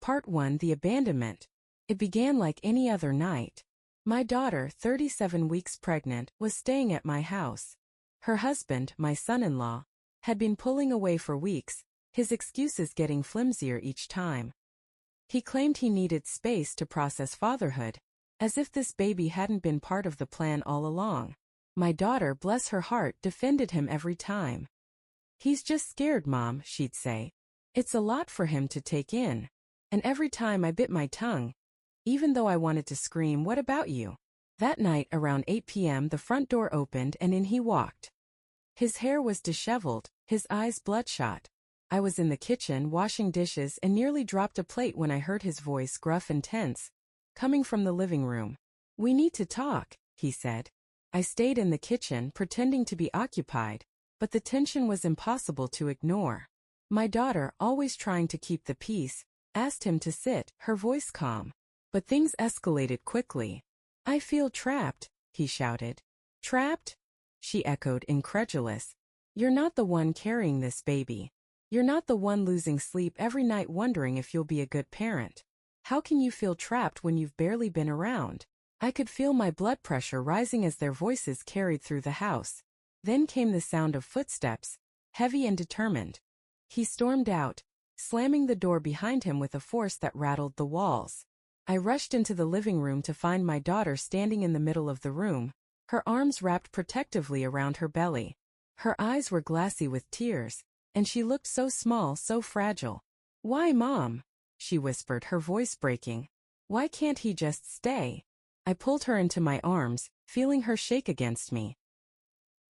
Part 1: The Abandonment. It began like any other night. My daughter, 37 weeks pregnant, was staying at my house. Her husband, my son-in-law, had been pulling away for weeks, his excuses getting flimsier each time. He claimed he needed space to process fatherhood, as if this baby hadn't been part of the plan all along. My daughter, bless her heart, defended him every time. "He's just scared, Mom," she'd say. "It's a lot for him to take in." And every time I bit my tongue, even though I wanted to scream, "What about you?" That night around 8 p.m. the front door opened and in he walked. His hair was disheveled, his eyes bloodshot. I was in the kitchen washing dishes and nearly dropped a plate when I heard his voice, gruff and tense, coming from the living room. "We need to talk," he said. I stayed in the kitchen pretending to be occupied, but the tension was impossible to ignore. My daughter, always trying to keep the peace, asked him to sit, her voice calm. But things escalated quickly. "I feel trapped," he shouted. "Trapped?" she echoed, incredulous. "You're not the one carrying this baby. You're not the one losing sleep every night wondering if you'll be a good parent. How can you feel trapped when you've barely been around?" I could feel my blood pressure rising as their voices carried through the house. Then came the sound of footsteps, heavy and determined. He stormed out, slamming the door behind him with a force that rattled the walls. I rushed into the living room to find my daughter standing in the middle of the room, her arms wrapped protectively around her belly. Her eyes were glassy with tears, and she looked so small, so fragile. "Why, Mom?" she whispered, her voice breaking. "Why can't he just stay?" I pulled her into my arms, feeling her shake against me.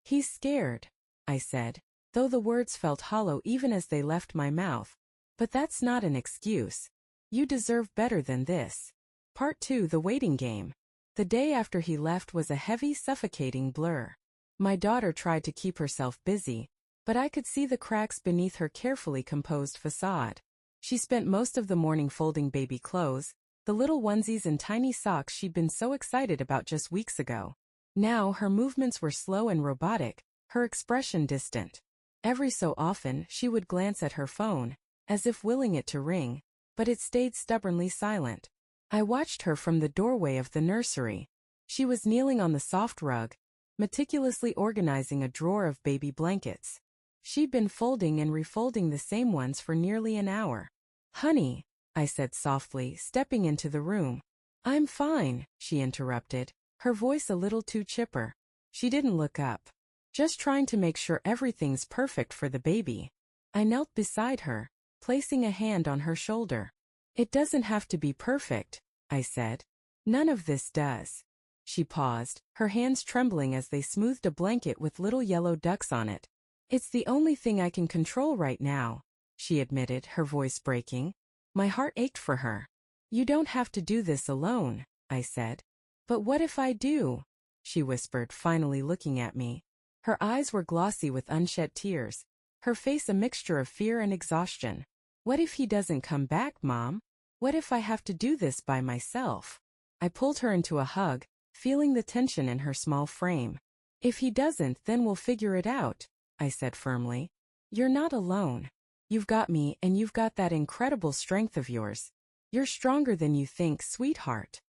"He's scared," I said, though the words felt hollow even as they left my mouth. "But that's not an excuse. You deserve better than this." Part 2: The Waiting Game. The day after he left was a heavy, suffocating blur. My daughter tried to keep herself busy, but I could see the cracks beneath her carefully composed facade. She spent most of the morning folding baby clothes, the little onesies and tiny socks she'd been so excited about just weeks ago. Now her movements were slow and robotic, her expression distant. Every so often she would glance at her phone, as if willing it to ring, but it stayed stubbornly silent. I watched her from the doorway of the nursery. She was kneeling on the soft rug, meticulously organizing a drawer of baby blankets. She'd been folding and refolding the same ones for nearly an hour. "Honey," I said softly, stepping into the room. "I'm fine," she interrupted, her voice a little too chipper. She didn't look up. "Just trying to make sure everything's perfect for the baby." I knelt beside her, placing a hand on her shoulder. "It doesn't have to be perfect," I said. "None of this does." She paused, her hands trembling as they smoothed a blanket with little yellow ducks on it. "It's the only thing I can control right now," she admitted, her voice breaking. My heart ached for her. "You don't have to do this alone," I said. "But what if I do?" she whispered, finally looking at me. Her eyes were glossy with unshed tears, her face a mixture of fear and exhaustion. "What if he doesn't come back, Mom? What if I have to do this by myself?" I pulled her into a hug, feeling the tension in her small frame. "If he doesn't, then we'll figure it out," I said firmly. "You're not alone. You've got me, and you've got that incredible strength of yours. You're stronger than you think, sweetheart."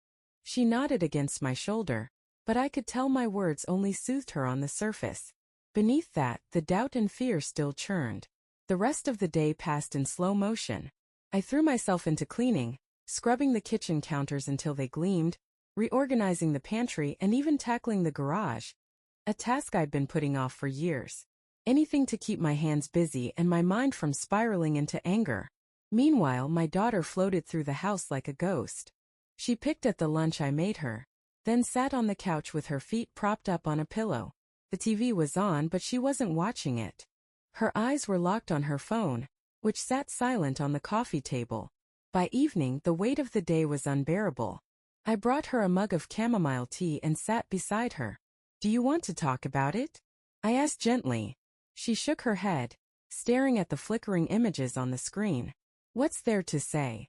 She nodded against my shoulder, but I could tell my words only soothed her on the surface. Beneath that, the doubt and fear still churned. The rest of the day passed in slow motion. I threw myself into cleaning, scrubbing the kitchen counters until they gleamed, reorganizing the pantry and even tackling the garage, a task I'd been putting off for years. Anything to keep my hands busy and my mind from spiraling into anger. Meanwhile, my daughter floated through the house like a ghost. She picked at the lunch I made her, then sat on the couch with her feet propped up on a pillow. The TV was on, but she wasn't watching it. Her eyes were locked on her phone, which sat silent on the coffee table. By evening, the weight of the day was unbearable. I brought her a mug of chamomile tea and sat beside her. "Do you want to talk about it?" I asked gently. She shook her head, staring at the flickering images on the screen. "What's there to say?"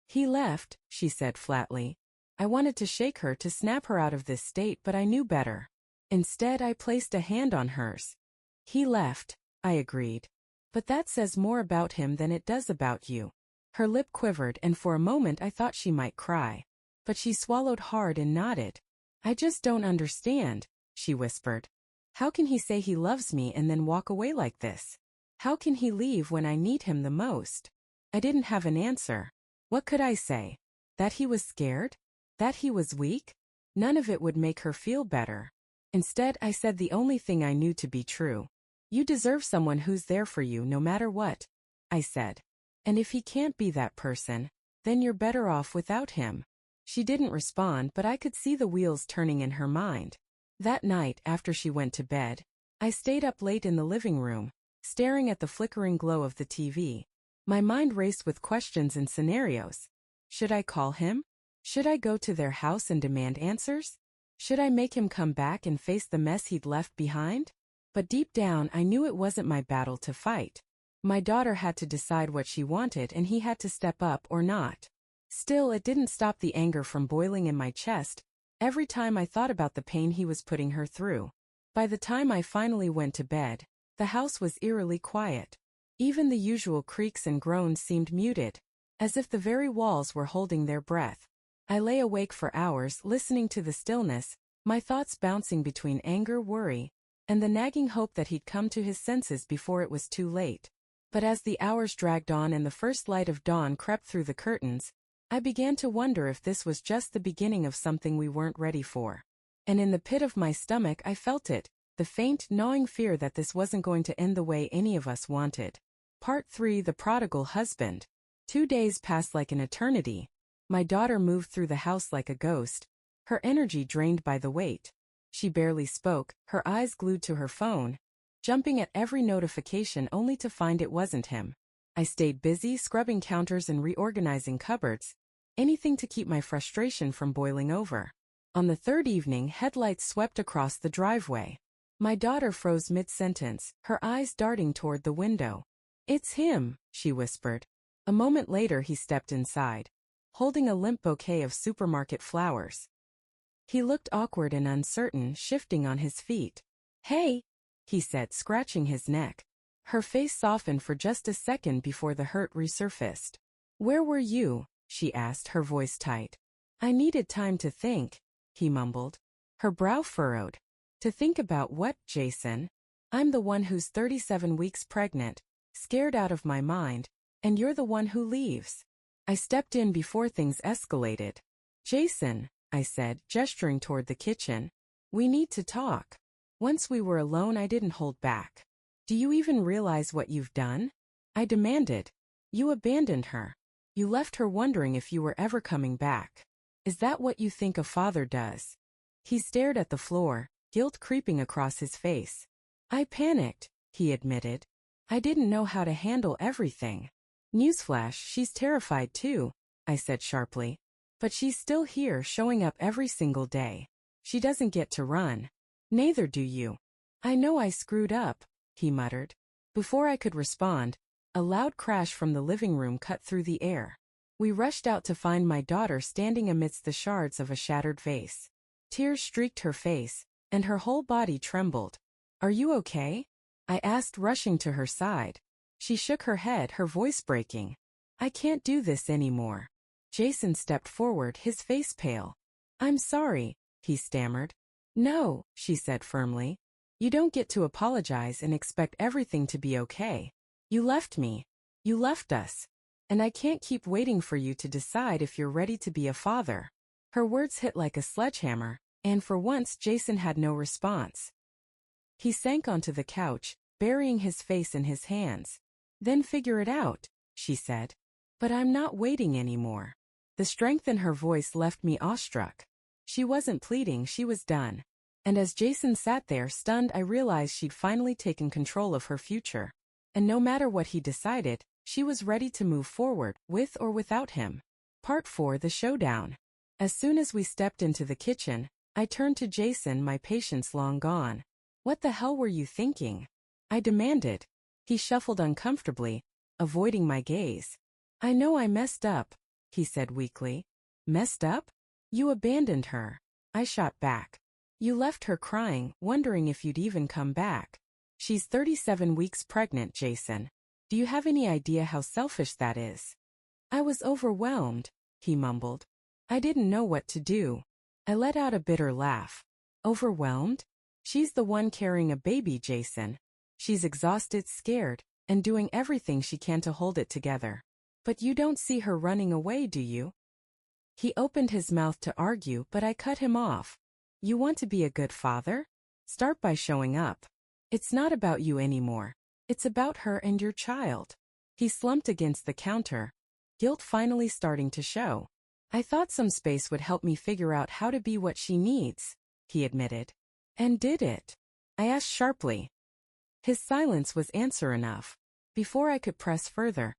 "He left," she said flatly. I wanted to shake her to snap her out of this state, but I knew better. Instead, I placed a hand on hers. "He left," I agreed. "But that says more about him than it does about you." Her lip quivered and for a moment I thought she might cry. But she swallowed hard and nodded. I just don't understand, she whispered. How can he say he loves me and then walk away like this? How can he leave when I need him the most? I didn't have an answer. What could I say? That he was scared? That he was weak? None of it would make her feel better. Instead, I said the only thing I knew to be true. You deserve someone who's there for you no matter what, I said. And if he can't be that person, then you're better off without him. She didn't respond, but I could see the wheels turning in her mind. That night, after she went to bed, I stayed up late in the living room, staring at the flickering glow of the TV. My mind raced with questions and scenarios. Should I call him? Should I go to their house and demand answers? Should I make him come back and face the mess he'd left behind? But deep down, I knew it wasn't my battle to fight. My daughter had to decide what she wanted and he had to step up or not. Still, it didn't stop the anger from boiling in my chest every time I thought about the pain he was putting her through. By the time I finally went to bed, the house was eerily quiet. Even the usual creaks and groans seemed muted, as if the very walls were holding their breath. I lay awake for hours listening to the stillness, my thoughts bouncing between anger, worry, and the nagging hope that he'd come to his senses before it was too late. But as the hours dragged on and the first light of dawn crept through the curtains, I began to wonder if this was just the beginning of something we weren't ready for. And in the pit of my stomach I felt it, the faint, gnawing fear that this wasn't going to end the way any of us wanted. Part 3: The Prodigal Husband. 2 days passed like an eternity. My daughter moved through the house like a ghost, her energy drained by the weight. She barely spoke, her eyes glued to her phone, jumping at every notification only to find it wasn't him. I stayed busy scrubbing counters and reorganizing cupboards, anything to keep my frustration from boiling over. On the third evening, headlights swept across the driveway. My daughter froze mid-sentence, her eyes darting toward the window. "It's him," she whispered. A moment later he stepped inside, holding a limp bouquet of supermarket flowers. He looked awkward and uncertain, shifting on his feet. "Hey," he said, scratching his neck. Her face softened for just a second before the hurt resurfaced. "Where were you?" she asked, her voice tight. "I needed time to think," he mumbled. Her brow furrowed. "To think about what, Jason? I'm the one who's 37 weeks pregnant, scared out of my mind, and you're the one who leaves." I stepped in before things escalated. "Jason," I said, gesturing toward the kitchen, "we need to talk." Once we were alone, I didn't hold back. "Do you even realize what you've done?" I demanded. "You abandoned her. You left her wondering if you were ever coming back. Is that what you think a father does?" He stared at the floor, guilt creeping across his face. "I panicked," he admitted. "I didn't know how to handle everything." "Newsflash, she's terrified too," I said sharply. "But she's still here, showing up every single day. She doesn't get to run. Neither do you." "I know I screwed up," he muttered. Before I could respond, a loud crash from the living room cut through the air. We rushed out to find my daughter standing amidst the shards of a shattered vase. Tears streaked her face, and her whole body trembled. "Are you okay?" I asked, rushing to her side. She shook her head, her voice breaking. "I can't do this anymore." Jason stepped forward, his face pale. "I'm sorry," he stammered. "No," she said firmly. "You don't get to apologize and expect everything to be okay. You left me. You left us. And I can't keep waiting for you to decide if you're ready to be a father." Her words hit like a sledgehammer, and for once Jason had no response. He sank onto the couch, burying his face in his hands. "Then figure it out," she said. "But I'm not waiting anymore." The strength in her voice left me awestruck. She wasn't pleading, she was done. And as Jason sat there stunned, I realized she'd finally taken control of her future. And no matter what he decided, she was ready to move forward, with or without him. Part 4: The Showdown. As soon as we stepped into the kitchen, I turned to Jason, my patience long gone. "What the hell were you thinking?" I demanded. He shuffled uncomfortably, avoiding my gaze. "I know I messed up," he said weakly. "Messed up? You abandoned her," I shot back. "You left her crying, wondering if you'd even come back. She's 37 weeks pregnant, Jason. Do you have any idea how selfish that is?" I was overwhelmed, he mumbled. I didn't know what to do. I let out a bitter laugh. Overwhelmed? She's the one carrying a baby, Jason. She's exhausted, scared, and doing everything she can to hold it together. But you don't see her running away, do you? He opened his mouth to argue, but I cut him off. You want to be a good father? Start by showing up. It's not about you anymore. It's about her and your child. He slumped against the counter, guilt finally starting to show. I thought some space would help me figure out how to be what she needs, he admitted. And did it? I asked sharply. His silence was answer enough. Before I could press further,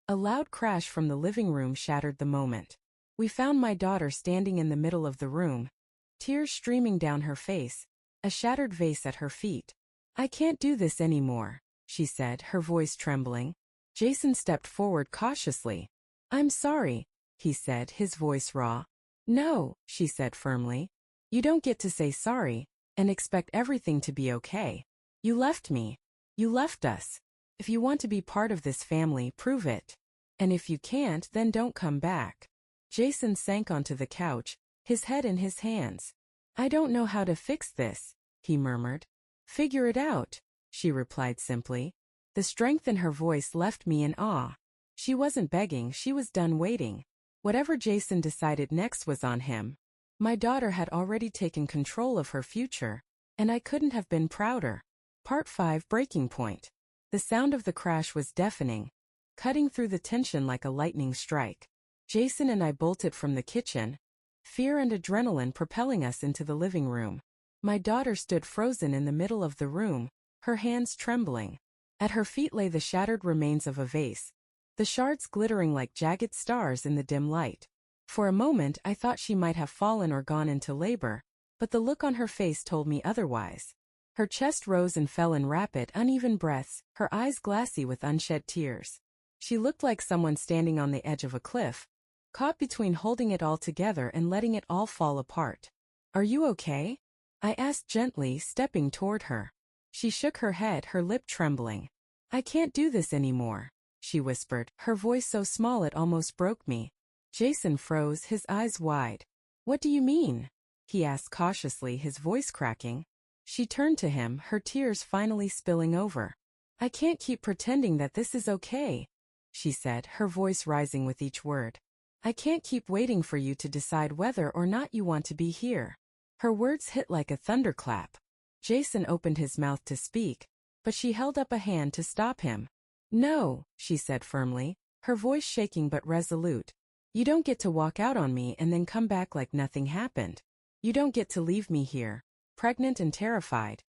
a loud crash from the living room shattered the moment. We found my daughter standing in the middle of the room, tears streaming down her face, a shattered vase at her feet. I can't do this anymore, she said, her voice trembling. Jason stepped forward cautiously. I'm sorry, he said, his voice raw. No, she said firmly. You don't get to say sorry and expect everything to be okay. You left me. You left us. If you want to be part of this family, prove it. And if you can't, then don't come back. Jason sank onto the couch, his head in his hands. I don't know how to fix this, he murmured. Figure it out, she replied simply. The strength in her voice left me in awe. She wasn't begging, she was done waiting. Whatever Jason decided next was on him. My daughter had already taken control of her future, and I couldn't have been prouder. Part 5, Breaking Point. The sound of the crash was deafening, cutting through the tension like a lightning strike. Jason and I bolted from the kitchen, fear and adrenaline propelling us into the living room. My daughter stood frozen in the middle of the room, her hands trembling. At her feet lay the shattered remains of a vase, the shards glittering like jagged stars in the dim light. For a moment I thought she might have fallen or gone into labor, but the look on her face told me otherwise. Her chest rose and fell in rapid, uneven breaths, her eyes glassy with unshed tears. She looked like someone standing on the edge of a cliff, caught between holding it all together and letting it all fall apart. Are you okay? I asked gently, stepping toward her. She shook her head, her lip trembling. I can't do this anymore, she whispered, her voice so small it almost broke me. Jason froze, his eyes wide. What do you mean? He asked cautiously, his voice cracking. She turned to him, her tears finally spilling over. I can't keep pretending that this is okay, she said, her voice rising with each word. I can't keep waiting for you to decide whether or not you want to be here. Her words hit like a thunderclap. Jason opened his mouth to speak, but she held up a hand to stop him. No, she said firmly, her voice shaking but resolute. You don't get to walk out on me and then come back like nothing happened. You don't get to leave me here, pregnant and terrified,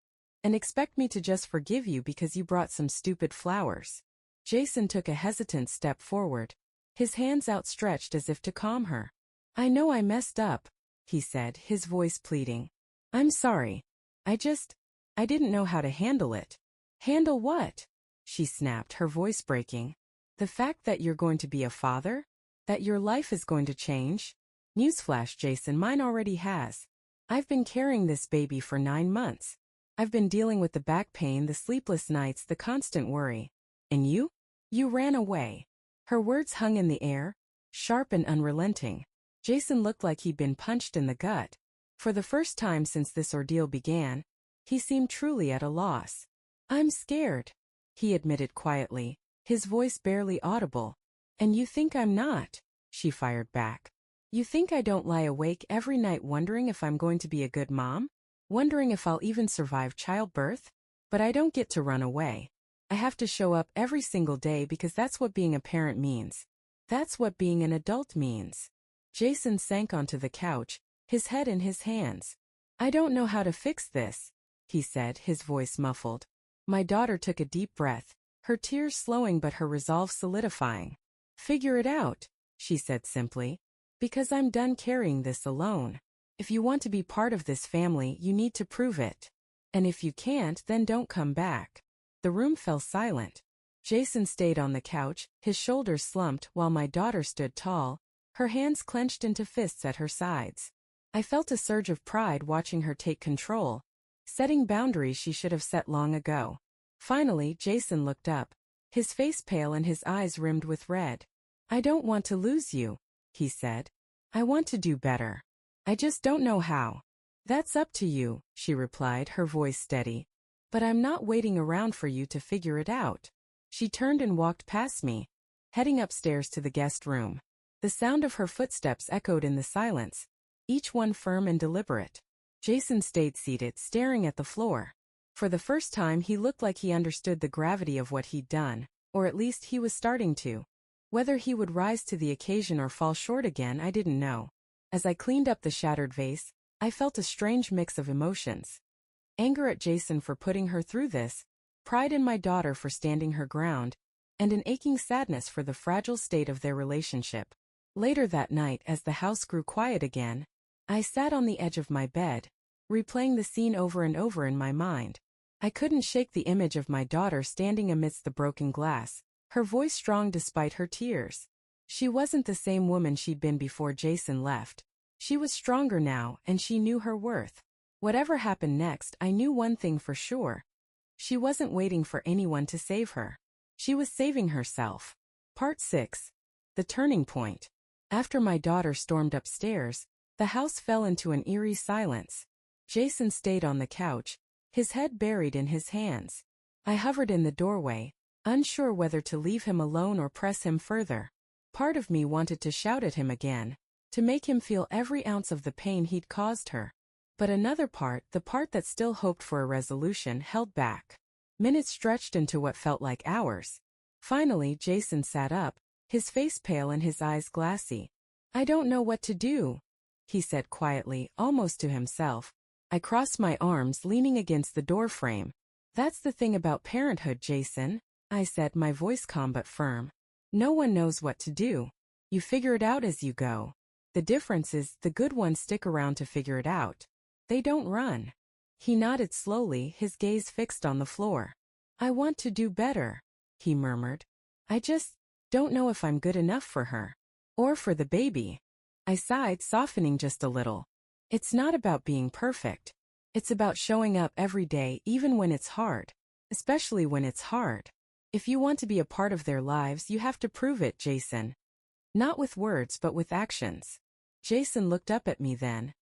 and expect me to just forgive you because you brought some stupid flowers. Jason took a hesitant step forward, his hands outstretched as if to calm her. I know I messed up, he said, his voice pleading. I'm sorry. I didn't know how to handle it. Handle what? She snapped, her voice breaking. The fact that you're going to be a father? That your life is going to change? Newsflash, Jason, mine already has. I've been carrying this baby for 9 months. I've been dealing with the back pain, the sleepless nights, the constant worry. And you? You ran away. Her words hung in the air, sharp and unrelenting. Jason looked like he'd been punched in the gut. For the first time since this ordeal began, he seemed truly at a loss. I'm scared, he admitted quietly, his voice barely audible. And you think I'm not, she fired back. You think I don't lie awake every night wondering if I'm going to be a good mom? Wondering if I'll even survive childbirth? But I don't get to run away. I have to show up every single day because that's what being a parent means. That's what being an adult means. Jason sank onto the couch, his head in his hands. I don't know how to fix this, he said, his voice muffled. My daughter took a deep breath, her tears slowing but her resolve solidifying. Figure it out, she said simply. Because I'm done carrying this alone. If you want to be part of this family, you need to prove it. And if you can't, then don't come back. The room fell silent. Jason stayed on the couch, his shoulders slumped while my daughter stood tall, her hands clenched into fists at her sides. I felt a surge of pride watching her take control, setting boundaries she should have set long ago. Finally, Jason looked up, his face pale and his eyes rimmed with red. I don't want to lose you, he said. I want to do better. I just don't know how. That's up to you, she replied, her voice steady. But I'm not waiting around for you to figure it out. She turned and walked past me, heading upstairs to the guest room. The sound of her footsteps echoed in the silence, each one firm and deliberate. Jason stayed seated, staring at the floor. For the first time, he looked like he understood the gravity of what he'd done, or at least he was starting to. Whether he would rise to the occasion or fall short again, I didn't know. As I cleaned up the shattered vase, I felt a strange mix of emotions. Anger at Jason for putting her through this, pride in my daughter for standing her ground, and an aching sadness for the fragile state of their relationship. Later that night, as the house grew quiet again, I sat on the edge of my bed, replaying the scene over and over in my mind. I couldn't shake the image of my daughter standing amidst the broken glass, her voice strong despite her tears. She wasn't the same woman she'd been before Jason left. She was stronger now, and she knew her worth. Whatever happened next, I knew one thing for sure. She wasn't waiting for anyone to save her. She was saving herself. Part 6. The Turning Point. After my daughter stormed upstairs, the house fell into an eerie silence. Jason stayed on the couch, his head buried in his hands. I hovered in the doorway, unsure whether to leave him alone or press him further. Part of me wanted to shout at him again, to make him feel every ounce of the pain he'd caused her. But another part, the part that still hoped for a resolution, held back. Minutes stretched into what felt like hours. Finally, Jason sat up, his face pale and his eyes glassy. I don't know what to do, he said quietly, almost to himself. I crossed my arms, leaning against the doorframe. That's the thing about parenthood, Jason, I said, my voice calm but firm. No one knows what to do. You figure it out as you go. The difference is, the good ones stick around to figure it out. They don't run. He nodded slowly, his gaze fixed on the floor. I want to do better, he murmured. I just don't know if I'm good enough for her. Or for the baby. I sighed, softening just a little. It's not about being perfect. It's about showing up every day, even when it's hard. Especially when it's hard. If you want to be a part of their lives, you have to prove it, Jason. Not with words, but with actions. Jason looked up at me then,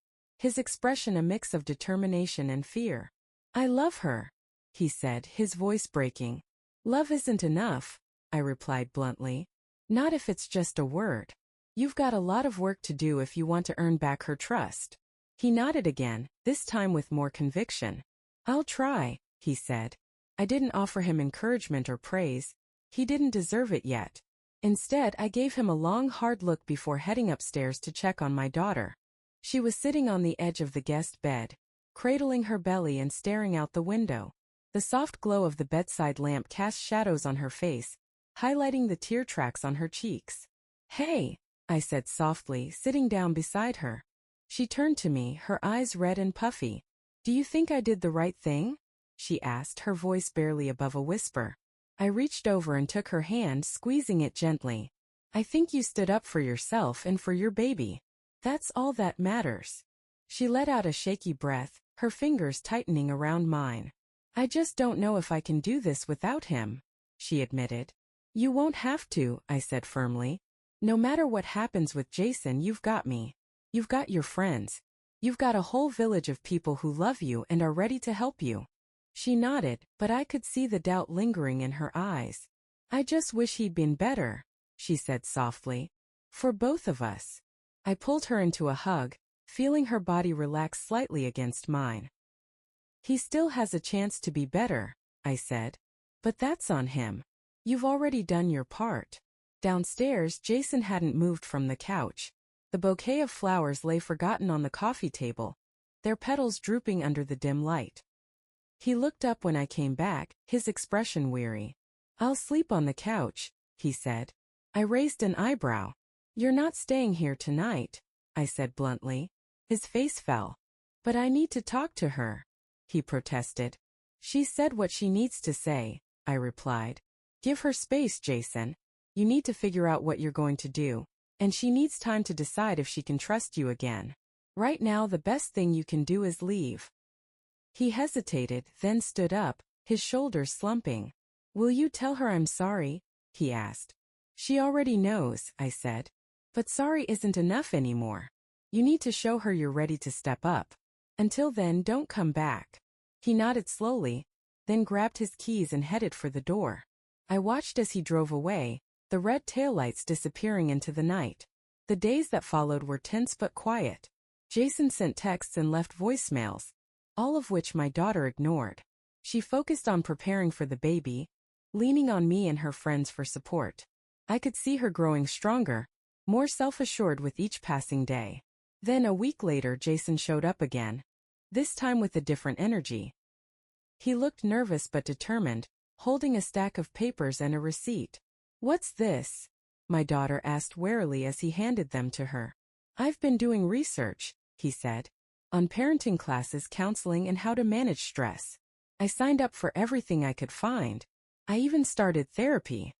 his expression a mix of determination and fear. I love her, he said, his voice breaking. Love isn't enough, I replied bluntly. Not if it's just a word. You've got a lot of work to do if you want to earn back her trust. He nodded again, this time with more conviction. I'll try, he said. I didn't offer him encouragement or praise. He didn't deserve it yet. Instead, I gave him a long, hard look before heading upstairs to check on my daughter. She was sitting on the edge of the guest bed, cradling her belly and staring out the window. The soft glow of the bedside lamp cast shadows on her face, highlighting the tear tracks on her cheeks. Hey, I said softly, sitting down beside her. She turned to me, her eyes red and puffy. Do you think I did the right thing? She asked, her voice barely above a whisper. I reached over and took her hand, squeezing it gently. I think you stood up for yourself and for your baby. That's all that matters. She let out a shaky breath, her fingers tightening around mine. I just don't know if I can do this without him, she admitted. You won't have to, I said firmly. No matter what happens with Jason, you've got me. You've got your friends. You've got a whole village of people who love you and are ready to help you. She nodded, but I could see the doubt lingering in her eyes. I just wish he'd been better, she said softly. For both of us. I pulled her into a hug, feeling her body relax slightly against mine. He still has a chance to be better, I said. But that's on him. You've already done your part. Downstairs, Jason hadn't moved from the couch. The bouquet of flowers lay forgotten on the coffee table, their petals drooping under the dim light. He looked up when I came back, his expression weary. I'll sleep on the couch, he said. I raised an eyebrow. You're not staying here tonight, I said bluntly. His face fell. But I need to talk to her, he protested. She said what she needs to say, I replied. Give her space, Jason. You need to figure out what you're going to do, and she needs time to decide if she can trust you again. Right now, the best thing you can do is leave. He hesitated, then stood up, his shoulders slumping. Will you tell her I'm sorry? He asked. She already knows, I said. But sorry isn't enough anymore. You need to show her you're ready to step up. Until then, don't come back. He nodded slowly, then grabbed his keys and headed for the door. I watched as he drove away, the red taillights disappearing into the night. The days that followed were tense but quiet. Jason sent texts and left voicemails, all of which my daughter ignored. She focused on preparing for the baby, leaning on me and her friends for support. I could see her growing stronger, more self-assured with each passing day. Then a week later, Jason showed up again, this time with a different energy. He looked nervous but determined, holding a stack of papers and a receipt. "What's this?" my daughter asked warily as he handed them to her. "I've been doing research," he said, "on parenting classes, counseling, and how to manage stress. I signed up for everything I could find. I even started therapy."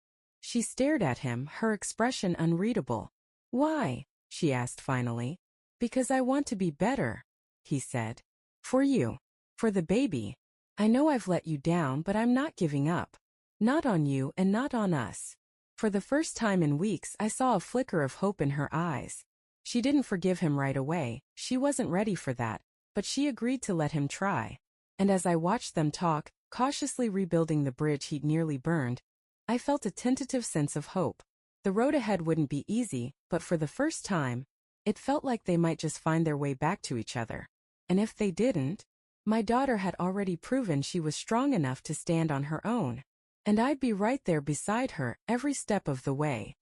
She stared at him, her expression unreadable. "Why?" she asked finally. "Because I want to be better," he said. "For you. For the baby. I know I've let you down, but I'm not giving up. Not on you and not on us." For the first time in weeks, I saw a flicker of hope in her eyes. She didn't forgive him right away, she wasn't ready for that, but she agreed to let him try. And as I watched them talk, cautiously rebuilding the bridge he'd nearly burned, I felt a tentative sense of hope. The road ahead wouldn't be easy, but for the first time, it felt like they might just find their way back to each other. And if they didn't, my daughter had already proven she was strong enough to stand on her own. And I'd be right there beside her every step of the way.